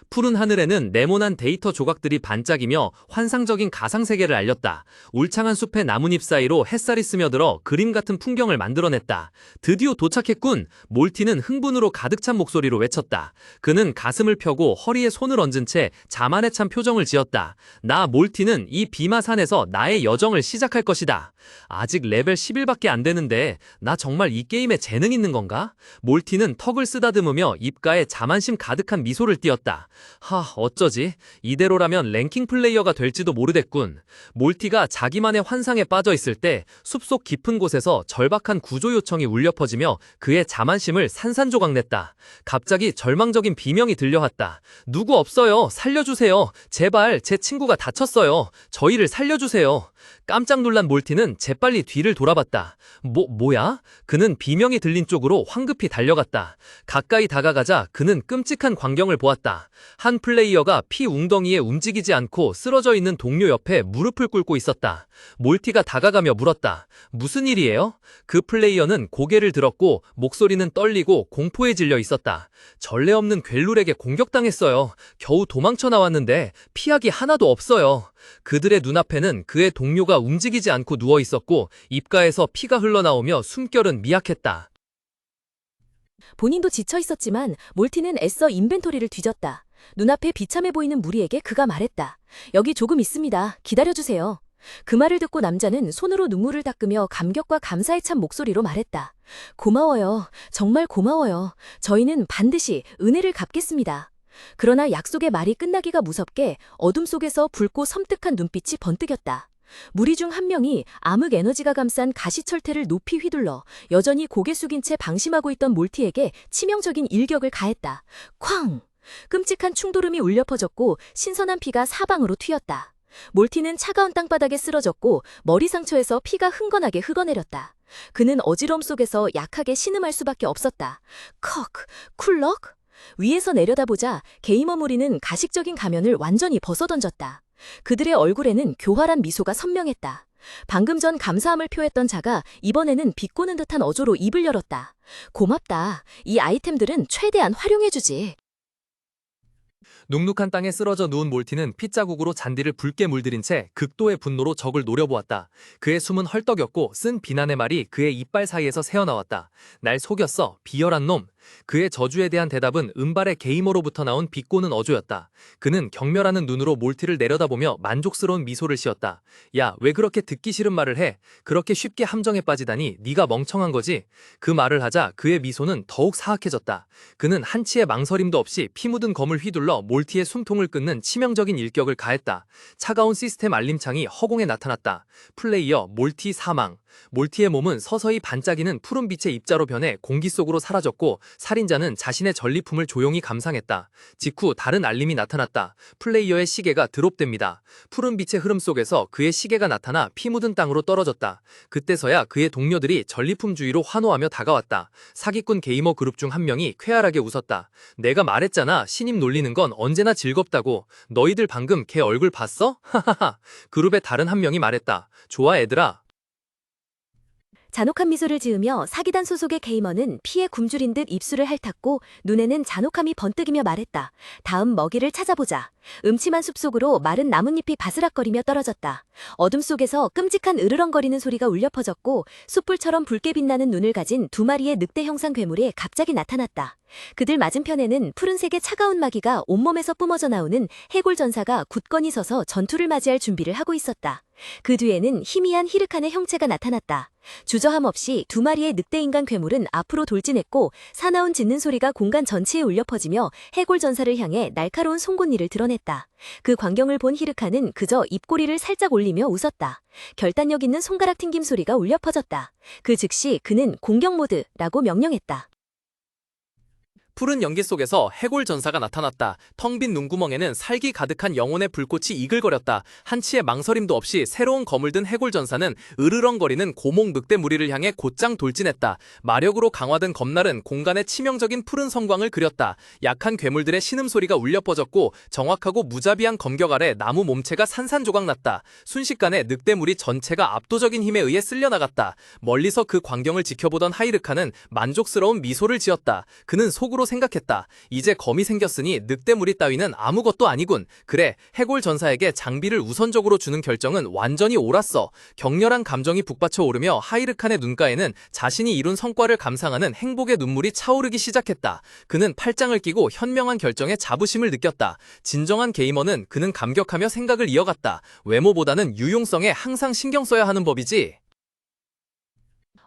푸른 하늘에는 네모난 데이터 조각들이 반짝이며 환상적인 가상세계를 알렸다. 울창한 숲의 나뭇잎 사이로 햇살이 스며들어 그림 같은 풍경을 만들어냈다. 드디어 도착했군! 몰티는 흥분으로 가득 찬 목소리로 외쳤다. 그는 가슴을 펴고 허리에 손을 얹은 채 자만에 찬 표정을 지었다. 나 몰티는 이 비마산에서 나의 여정을 시작할 것이다. 아직 레벨 11밖에 안 되는데 나 정말 이 게임에 재능 있는 건가? 몰티는 턱을 쓰다듬으며 입가에 자만심 가득한 미소를 띄었다. 어쩌지? 이대로라면 랭킹 플레이어가 될지도 모르겠군. 몰티가 자기만의 환상에 빠져 있을 때 숲속 깊은 곳에서 절박한 구조 요청이 울려 퍼지며 그의 자만심을 산산조각냈다. 갑자기 절망적인 비명이 들려왔다. 누구 없어요? 살려주세요. 제발 제 친구가 다쳤어요. 저희를 살려주세요. 깜짝 놀란 몰티는 재빨리 뒤를 돌아봤다. 뭐야? 그는 비명이 들린 쪽으로 황급히 달려갔다. 가까이 다가가자 그는 끔찍한 광경을 보았다. 한 플레이어가 피 웅덩이에 움직이지 않고 쓰러져 있는 동료 옆에 무릎을 꿇고 있었다. 몰티가 다가가며 물었다. 무슨 일이에요? 그 플레이어는 고개를 들었고 목소리는 떨리고 공포에 질려 있었다. 전례 없는 괴룰에게 공격당했어요. 겨우 도망쳐 나왔는데 피하기 하나도 없어요. 그들의 눈앞에는 그의 동료가 움직이지 않고 누워 있었고 입가에서 피가 흘러나오며 숨결은 미약했다. 본인도 지쳐 있었지만 몰티는 애써 인벤토리를 뒤졌다. 눈앞에 비참해 보이는 무리에게 그가 말했다. 여기 조금 있습니다. 기다려주세요. 그 말을 듣고 남자는 손으로 눈물을 닦으며 감격과 감사에 찬 목소리로 말했다. 고마워요. 정말 고마워요. 저희는 반드시 은혜를 갚겠습니다. 그러나 약속의 말이 끝나기가 무섭게 어둠 속에서 붉고 섬뜩한 눈빛이 번뜩였다. 무리 중 한 명이 암흑 에너지가 감싼 가시철퇴를 높이 휘둘러 여전히 고개 숙인 채 방심하고 있던 몰티에게 치명적인 일격을 가했다. 쾅! 끔찍한 충돌음이 울려 퍼졌고 신선한 피가 사방으로 튀었다. 몰티는 차가운 땅바닥에 쓰러졌고 머리 상처에서 피가 흥건하게 흘러내렸다. 그는 어지러움 속에서 약하게 신음할 수밖에 없었다. 컥! 쿨럭! 위에서 내려다보자 게이머 무리는 가식적인 가면을 완전히 벗어던졌다. 그들의 얼굴에는 교활한 미소가 선명했다. 방금 전 감사함을 표했던 자가 이번에는 비꼬는 듯한 어조로 입을 열었다. 고맙다. 이 아이템들은 최대한 활용해주지. 눅눅한 땅에 쓰러져 누운 몰티는 핏자국으로 잔디를 붉게 물들인 채 극도의 분노로 적을 노려보았다. 그의 숨은 헐떡였고 쓴 비난의 말이 그의 이빨 사이에서 새어나왔다. 날 속였어, 비열한 놈. 그의 저주에 대한 대답은 은발의 게이머로부터 나온 비꼬는 어조였다. 그는 경멸하는 눈으로 몰티를 내려다보며 만족스러운 미소를 씌었다. 야, 왜 그렇게 듣기 싫은 말을 해? 그렇게 쉽게 함정에 빠지다니 네가 멍청한 거지? 그 말을 하자 그의 미소는 더욱 사악해졌다. 그는 한치의 망설임도 없이 피 묻은 검을 휘둘러 몰티의 숨통을 끊는 치명적인 일격을 가했다. 차가운 시스템 알림창이 허공에 나타났다. 플레이어 몰티 사망. 몰티의 몸은 서서히 반짝이는 푸른빛의 입자로 변해 공기 속으로 사라졌고 살인자는 자신의 전리품을 조용히 감상했다. 직후 다른 알림이 나타났다. 플레이어의 시계가 드롭됩니다. 푸른빛의 흐름 속에서 그의 시계가 나타나 피 묻은 땅으로 떨어졌다. 그때서야 그의 동료들이 전리품 주위로 환호하며 다가왔다. 사기꾼 게이머 그룹 중 한 명이 쾌활하게 웃었다. 내가 말했잖아. 신임 놀리는 건 언제나 즐겁다고. 너희들 방금 걔 얼굴 봤어? 하하하. 그룹의 다른 한 명이 말했다. 좋아 애들아. 잔혹한 미소를 지으며 사기단 소속의 게이머는 피에 굶주린 듯 입술을 핥았고 눈에는 잔혹함이 번뜩이며 말했다. 다음 먹이를 찾아보자. 음침한 숲속으로 마른 나뭇잎이 바스락거리며 떨어졌다. 어둠 속에서 끔찍한 으르렁거리는 소리가 울려 퍼졌고 숯불처럼 붉게 빛나는 눈을 가진 두 마리의 늑대 형상 괴물이 갑자기 나타났다. 그들 맞은편에는 푸른색의 차가운 마기가 온몸에서 뿜어져 나오는 해골 전사가 굳건히 서서 전투를 맞이할 준비를 하고 있었다. 그 뒤에는 희미한 히르칸의 형체가 나타났다. 주저함 없이 두 마리의 늑대인간 괴물은 앞으로 돌진했고 사나운 짖는 소리가 공간 전체에 울려 퍼지며 해골 전사를 향해 날카로운 송곳니를 드러냈다. 그 광경을 본 히르칸은 그저 입꼬리를 살짝 올리며 웃었다. 결단력 있는 손가락 튕김 소리가 울려 퍼졌다. 그 즉시 그는 공격 모드라고 명령했다. 푸른 연기 속에서 해골 전사가 나타났다. 텅 빈 눈구멍에는 살기 가득한 영혼의 불꽃이 이글거렸다. 한치의 망설임도 없이 새로운 검을 든 해골 전사는 으르렁거리는 고목 늑대 무리를 향해 곧장 돌진했다. 마력으로 강화된 검날은 공간에 치명적인 푸른 성광을 그렸다. 약한 괴물들의 신음소리가 울려 퍼졌고 정확하고 무자비한 검격 아래 나무 몸체가 산산조각났다. 순식간에 늑대 무리 전체가 압도적인 힘에 의해 쓸려나갔다. 멀리서 그 광경을 지켜보던 하이르카는 만족스러운 미소를 지었다. 그는 속으로 속으로 생각했다. 이제 검이 생겼으니 늑대무리 따위는 아무것도 아니군. 그래, 해골 전사에게 장비를 우선적으로 주는 결정은 완전히 옳았어. 격렬한 감정이 북받쳐 오르며 하이르칸의 눈가에는 자신이 이룬 성과를 감상하는 행복의 눈물이 차오르기 시작했다. 그는 팔짱을 끼고 현명한 결정에 자부심을 느꼈다. 진정한 게이머는 그는 감격하며 생각을 이어갔다. 외모보다는 유용성에 항상 신경 써야 하는 법이지.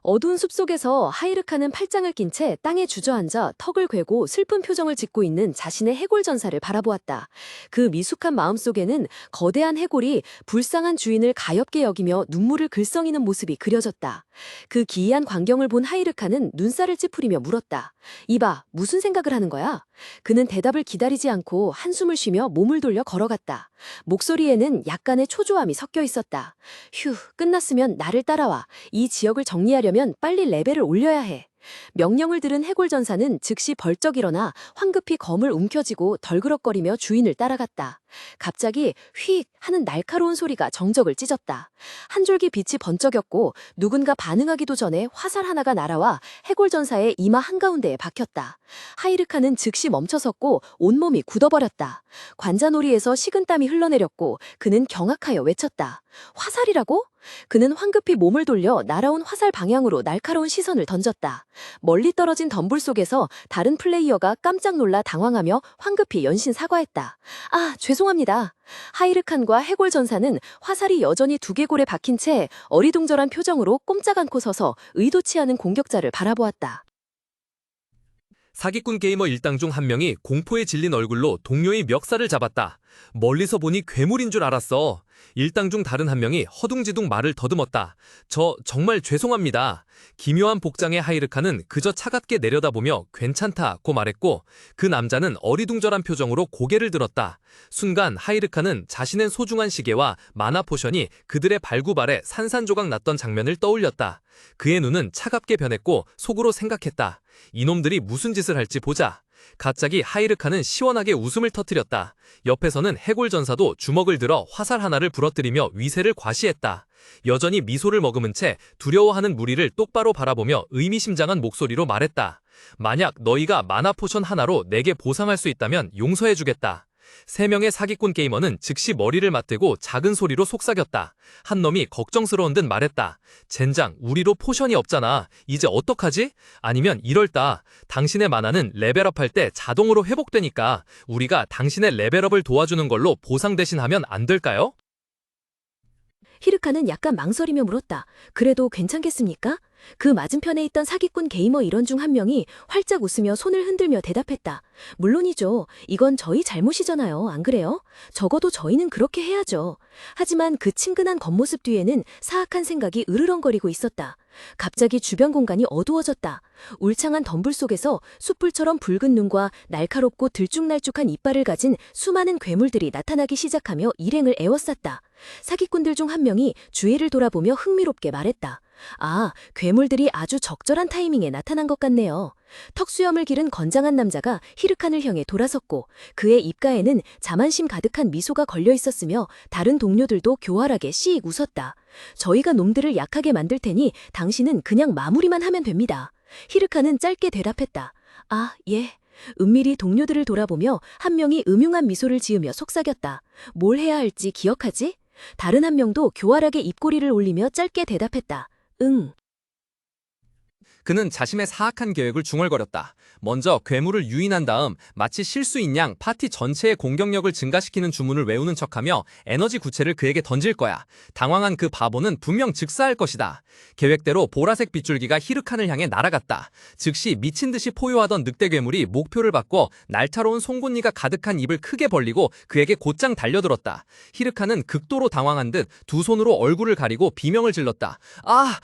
어두운 숲속에서 하이르카는 팔짱을 낀 채 땅에 주저앉아 턱을 괴고 슬픈 표정을 짓고 있는 자신의 해골 전사를 바라보았다. 그 미숙한 마음속에는 거대한 해골이 불쌍한 주인을 가엾게 여기며 눈물을 글썽이는 모습이 그려졌다. 그 기이한 광경을 본 하이르카는 눈살을 찌푸리며 물었다. 이봐, 무슨 생각을 하는 거야? 그는 대답을 기다리지 않고 한숨을 쉬며 몸을 돌려 걸어갔다. 목소리에는 약간의 초조함이 섞여 있었다. 휴, 끝났으면 나를 따라와. 이 지역을 정리하려면 빨리 레벨을 올려야 해. 명령을 들은 해골 전사는 즉시 벌쩍 일어나 황급히 검을 움켜쥐고 덜그럭거리며 주인을 따라갔다. 갑자기 휙 하는 날카로운 소리가 정적을 찢었다. 한 줄기 빛이 번쩍였고 누군가 반응하기도 전에 화살 하나가 날아와 해골 전사의 이마 한가운데에 박혔다. 하이르카는 즉시 멈춰섰고 온몸이 굳어버렸다. 관자놀이에서 식은땀이 흘러내렸고 그는 경악하여 외쳤다. 화살이라고? 그는 황급히 몸을 돌려 날아온 화살 방향으로 날카로운 시선을 던졌다. 멀리 떨어진 덤불 속에서 다른 플레이어가 깜짝 놀라 당황하며 황급히 연신 사과했다. 아, 죄송합니다. 하이르칸과 해골 전사는 화살이 여전히 두개골에 박힌 채 어리둥절한 표정으로 꼼짝 않고 서서 의도치 않은 공격자를 바라보았다. 사기꾼 게이머 일당 중 한 명이 공포에 질린 얼굴로 동료의 멱살을 잡았다. 멀리서 보니 괴물인 줄 알았어. 일당 중 다른 한 명이 허둥지둥 말을 더듬었다. 저 정말 죄송합니다. 기묘한 복장의 하이르카는 그저 차갑게 내려다보며 괜찮다고 말했고 그 남자는 어리둥절한 표정으로 고개를 들었다. 순간 하이르카는 자신의 소중한 시계와 마나 포션이 그들의 발구발에 산산조각 났던 장면을 떠올렸다. 그의 눈은 차갑게 변했고 속으로 생각했다. 이놈들이 무슨 짓을 할지 보자. 갑자기 하이르카는 시원하게 웃음을 터뜨렸다. 옆에서는 해골 전사도 주먹을 들어 화살 하나를 부러뜨리며 위세를 과시했다. 여전히 미소를 머금은 채 두려워하는 무리를 똑바로 바라보며 의미심장한 목소리로 말했다. 만약 너희가 마나 포션 하나로 내게 보상할 수 있다면 용서해주겠다. 세 명의 사기꾼 게이머는 즉시 머리를 맞대고 작은 소리로 속삭였다. 한 놈이 걱정스러운 듯 말했다. 젠장, 우리로 포션이 없잖아. 이제 어떡하지? 아니면 이럴다. 당신의 마나는 레벨업할 때 자동으로 회복되니까 우리가 당신의 레벨업을 도와주는 걸로 보상 대신하면 안 될까요? 히르카는 약간 망설이며 물었다. 그래도 괜찮겠습니까? 그 맞은편에 있던 사기꾼 게이머 일원 중 한 명이 활짝 웃으며 손을 흔들며 대답했다. 물론이죠. 이건 저희 잘못이잖아요. 안 그래요? 적어도 저희는 그렇게 해야죠. 하지만 그 친근한 겉모습 뒤에는 사악한 생각이 으르렁거리고 있었다. 갑자기 주변 공간이 어두워졌다. 울창한 덤불 속에서 숯불처럼 붉은 눈과 날카롭고 들쭉날쭉한 이빨을 가진 수많은 괴물들이 나타나기 시작하며 일행을 에워쌌다. 사기꾼들 중 한 명이 주위를 돌아보며 흥미롭게 말했다. 아, 괴물들이 아주 적절한 타이밍에 나타난 것 같네요. 턱수염을 기른 건장한 남자가 히르칸을 향해 돌아섰고 그의 입가에는 자만심 가득한 미소가 걸려 있었으며 다른 동료들도 교활하게 씩 웃었다. 저희가 놈들을 약하게 만들 테니 당신은 그냥 마무리만 하면 됩니다. 히르칸은 짧게 대답했다. 아, 예. 은밀히 동료들을 돌아보며 한 명이 음흉한 미소를 지으며 속삭였다. 뭘 해야 할지 기억하지? 다른 한 명도 교활하게 입꼬리를 올리며 짧게 대답했다. 응. 그는 자신의 사악한 계획을 중얼거렸다. 먼저 괴물을 유인한 다음 마치 실수인 양 파티 전체의 공격력을 증가시키는 주문을 외우는 척하며 에너지 구체를 그에게 던질 거야. 당황한 그 바보는 분명 즉사할 것이다. 계획대로 보라색 빗줄기가 히르칸을 향해 날아갔다. 즉시 미친 듯이 포효하던 늑대 괴물이 목표를 바꿔 날카로운 송곳니가 가득한 입을 크게 벌리고 그에게 곧장 달려들었다. 히르칸은 극도로 당황한 듯 두 손으로 얼굴을 가리고 비명을 질렀다. 아!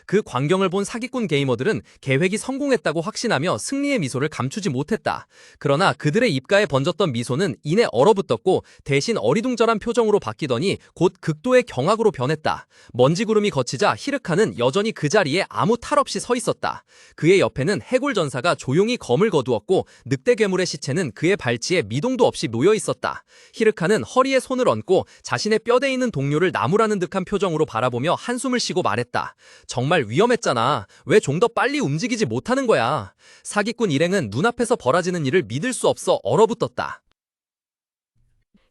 그 광경을 본 사기꾼 게이머들은 계획이 성공했다고 확신하며 승리의 미소를 감추지 못했다. 그러나 그들의 입가에 번졌던 미소는 이내 얼어붙었고 대신 어리둥절한 표정으로 바뀌더니 곧 극도의 경악으로 변했다. 먼지구름이 거치자 히르칸은 여전히 그 자리에 아무 탈 없이 서 있었다. 그의 옆에는 해골 전사가 조용히 검을 거두었고 늑대 괴물의 시체는 그의 발치에 미동도 없이 놓여 있었다. 히르칸은 허리에 손을 얹고 자신의 뼈대 있는 동료를 나무라는 듯한 표정으로 바라보며 한숨을 쉬고 말했다. 정말 위험했잖아. 왜 좀 더 빨리 움직이지 못하는 거야. 사기꾼 일행은 눈앞에서 벌어지는 일을 믿을 수 없어 얼어붙었다.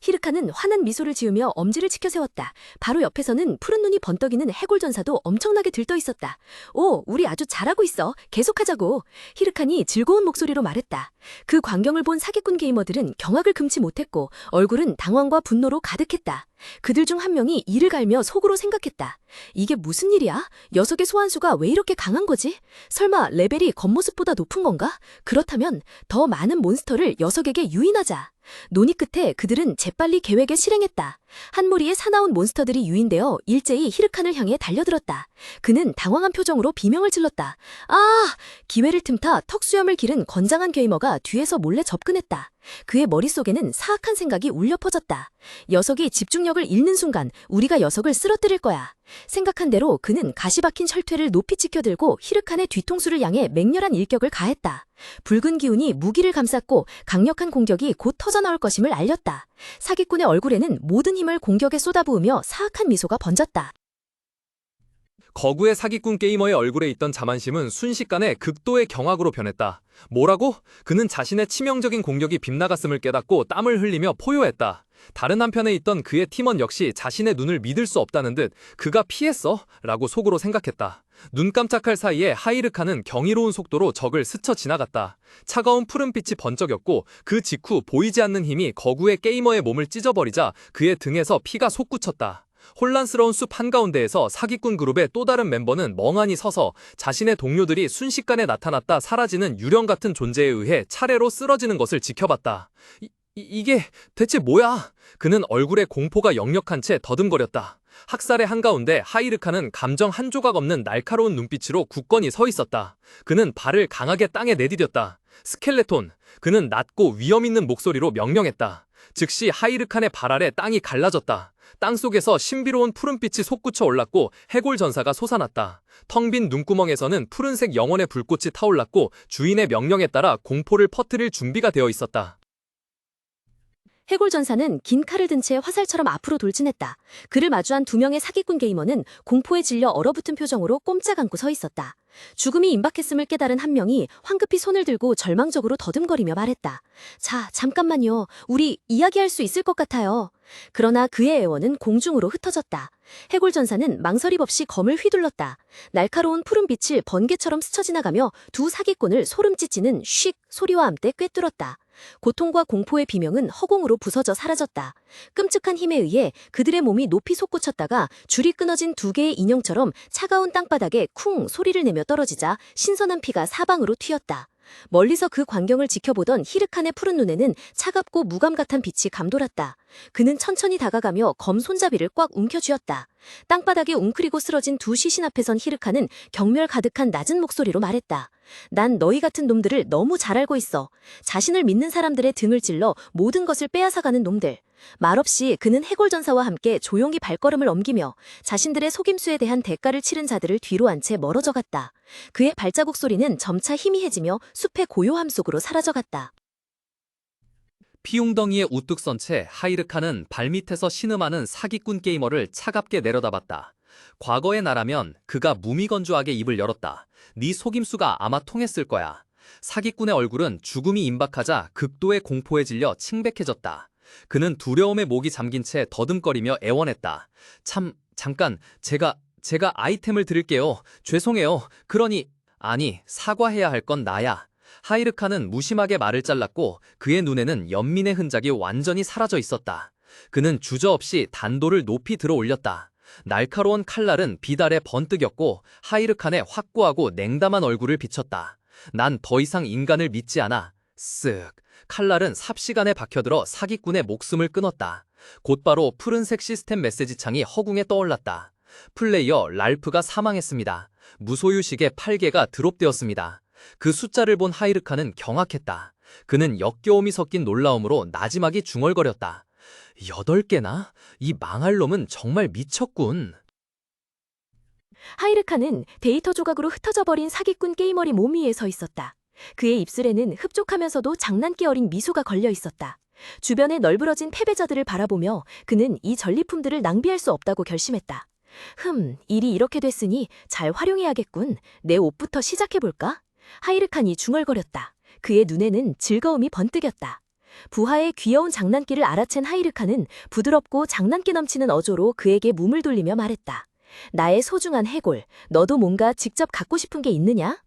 히르카는 환한 미소를 지으며 엄지를 치켜세웠다. 바로 옆에서는 푸른 눈이 번뜩이는 해골전사도 엄청나게 들떠 있었다. 오, 우리 아주 잘하고 있어. 계속하자고. 히르칸이 즐거운 목소리로 말했다. 그 광경을 본 사기꾼 게이머들은 경악을 금치 못했고 얼굴은 당황과 분노로 가득했다. 그들 중 한 명이 이를 갈며 속으로 생각했다. 이게 무슨 일이야? 녀석의 소환수가 왜 이렇게 강한 거지? 설마 레벨이 겉모습보다 높은 건가? 그렇다면 더 많은 몬스터를 녀석에게 유인하자. 논의 끝에 그들은 재빨리 계획을 실행했다. 한 무리의 사나운 몬스터들이 유인되어 일제히 히르칸을 향해 달려들었다. 그는 당황한 표정으로 비명을 질렀다. 아! 기회를 틈타 턱수염을 기른 건장한 게이머가 뒤에서 몰래 접근했다. 그의 머릿속에는 사악한 생각이 울려 퍼졌다. 녀석이 집중력을 잃는 순간 우리가 녀석을 쓰러뜨릴 거야. 생각한 대로 그는 가시 박힌 철퇴를 높이 치켜들고 히르칸의 뒤통수를 향해 맹렬한 일격을 가했다. 붉은 기운이 무기를 감쌌고 강력한 공격이 곧 터져나올 것임을 알렸다. 사기꾼의 얼굴에는 모든 힘을 공격에 쏟아부으며 사악한 미소가 번졌다. 거구의 사기꾼 게이머의 얼굴에 있던 자만심은 순식간에 극도의 경악으로 변했다. 뭐라고? 그는 자신의 치명적인 공격이 빗나갔음을 깨닫고 땀을 흘리며 포효했다. 다른 한편에 있던 그의 팀원 역시 자신의 눈을 믿을 수 없다는 듯 그가 피했어? 라고 속으로 생각했다. 눈 깜짝할 사이에 하이르카는 경이로운 속도로 적을 스쳐 지나갔다. 차가운 푸른빛이 번쩍였고 그 직후 보이지 않는 힘이 거구의 게이머의 몸을 찢어버리자 그의 등에서 피가 솟구쳤다. 혼란스러운 숲 한가운데에서 사기꾼 그룹의 또 다른 멤버는 멍하니 서서 자신의 동료들이 순식간에 나타났다 사라지는 유령 같은 존재에 의해 차례로 쓰러지는 것을 지켜봤다. 이게 대체 뭐야? 그는 얼굴에 공포가 역력한 채 더듬거렸다. 학살의 한가운데 하이르카는 감정 한 조각 없는 날카로운 눈빛으로 굳건히 서 있었다. 그는 발을 강하게 땅에 내디뎠다. 스켈레톤. 그는 낮고 위험 있는 목소리로 명령했다. 즉시 하이르칸의 발 아래 땅이 갈라졌다. 땅속에서 신비로운 푸른빛이 솟구쳐 올랐고 해골 전사가 솟아났다. 텅 빈 눈구멍에서는 푸른색 영혼의 불꽃이 타올랐고 주인의 명령에 따라 공포를 퍼뜨릴 준비가 되어 있었다. 해골전사는 긴 칼을 든 채 화살처럼 앞으로 돌진했다. 그를 마주한 두 명의 사기꾼 게이머는 공포에 질려 얼어붙은 표정으로 꼼짝 않고 서 있었다. 죽음이 임박했음을 깨달은 한 명이 황급히 손을 들고 절망적으로 더듬거리며 말했다. 자, 잠깐만요. 우리 이야기할 수 있을 것 같아요. 그러나 그의 애원은 공중으로 흩어졌다. 해골전사는 망설임 없이 검을 휘둘렀다. 날카로운 푸른빛을 번개처럼 스쳐 지나가며 두 사기꾼을 소름 끼치는 쉭 소리와 함께 꿰뚫었다. 고통과 공포의 비명은 허공으로 부서져 사라졌다. 끔찍한 힘에 의해 그들의 몸이 높이 솟구쳤다가 줄이 끊어진 두 개의 인형처럼 차가운 땅바닥에 쿵 소리를 내며 떨어지자 신선한 피가 사방으로 튀었다. 멀리서 그 광경을 지켜보던 히르칸의 푸른 눈에는 차갑고 무감각한 빛이 감돌았다. 그는 천천히 다가가며 검 손잡이를 꽉 움켜쥐었다. 땅바닥에 웅크리고 쓰러진 두 시신 앞에 선 히르칸은 경멸 가득한 낮은 목소리로 말했다. 난 너희 같은 놈들을 너무 잘 알고 있어. 자신을 믿는 사람들의 등을 찔러 모든 것을 빼앗아가는 놈들. 말없이 그는 해골전사와 함께 조용히 발걸음을 옮기며 자신들의 속임수에 대한 대가를 치른 자들을 뒤로 한 채 멀어져 갔다. 그의 발자국 소리는 점차 희미해지며 숲의 고요함 속으로 사라져갔다. 피웅덩이에 우뚝 선 채 하이르카는 발밑에서 신음하는 사기꾼 게이머를 차갑게 내려다봤다. 과거의 나라면 그가 무미건조하게 입을 열었다. 네 속임수가 아마 통했을 거야. 사기꾼의 얼굴은 죽음이 임박하자 극도의 공포에 질려 침백해졌다. 그는 두려움에 목이 잠긴 채 더듬거리며 애원했다. 잠깐, 제가 아이템을 드릴게요. 죄송해요. 아니, 사과해야 할 건 나야. 하이르카는 무심하게 말을 잘랐고 그의 눈에는 연민의 흔적이 완전히 사라져 있었다. 그는 주저없이 단도를 높이 들어 올렸다. 날카로운 칼날은 빛 아래 번뜩였고 하이르칸의 확고하고 냉담한 얼굴을 비쳤다. 난 더 이상 인간을 믿지 않아. 쓱. 칼날은 삽시간에 박혀들어 사기꾼의 목숨을 끊었다. 곧바로 푸른색 시스템 메시지 창이 허공에 떠올랐다. 플레이어 랄프가 사망했습니다. 무소유식의 8개가 드롭되었습니다. 그 숫자를 본 하이르카는 경악했다. 그는 역겨움이 섞인 놀라움으로 나지막이 중얼거렸다. 8개나? 이 망할 놈은 정말 미쳤군. 하이르카는 데이터 조각으로 흩어져 버린 사기꾼 게이머리 몸 위에 서 있었다. 그의 입술에는 흡족하면서도 장난기 어린 미소가 걸려 있었다. 주변에 널브러진 패배자들을 바라보며 그는 이 전리품들을 낭비할 수 없다고 결심했다. 일이 이렇게 됐으니 잘 활용해야겠군. 내 옷부터 시작해볼까? 하이르칸이 중얼거렸다. 그의 눈에는 즐거움이 번뜩였다. 부하의 귀여운 장난기를 알아챈 하이르칸은 부드럽고 장난기 넘치는 어조로 그에게 몸을 돌리며 말했다. 나의 소중한 해골, 너도 뭔가 직접 갖고 싶은 게 있느냐?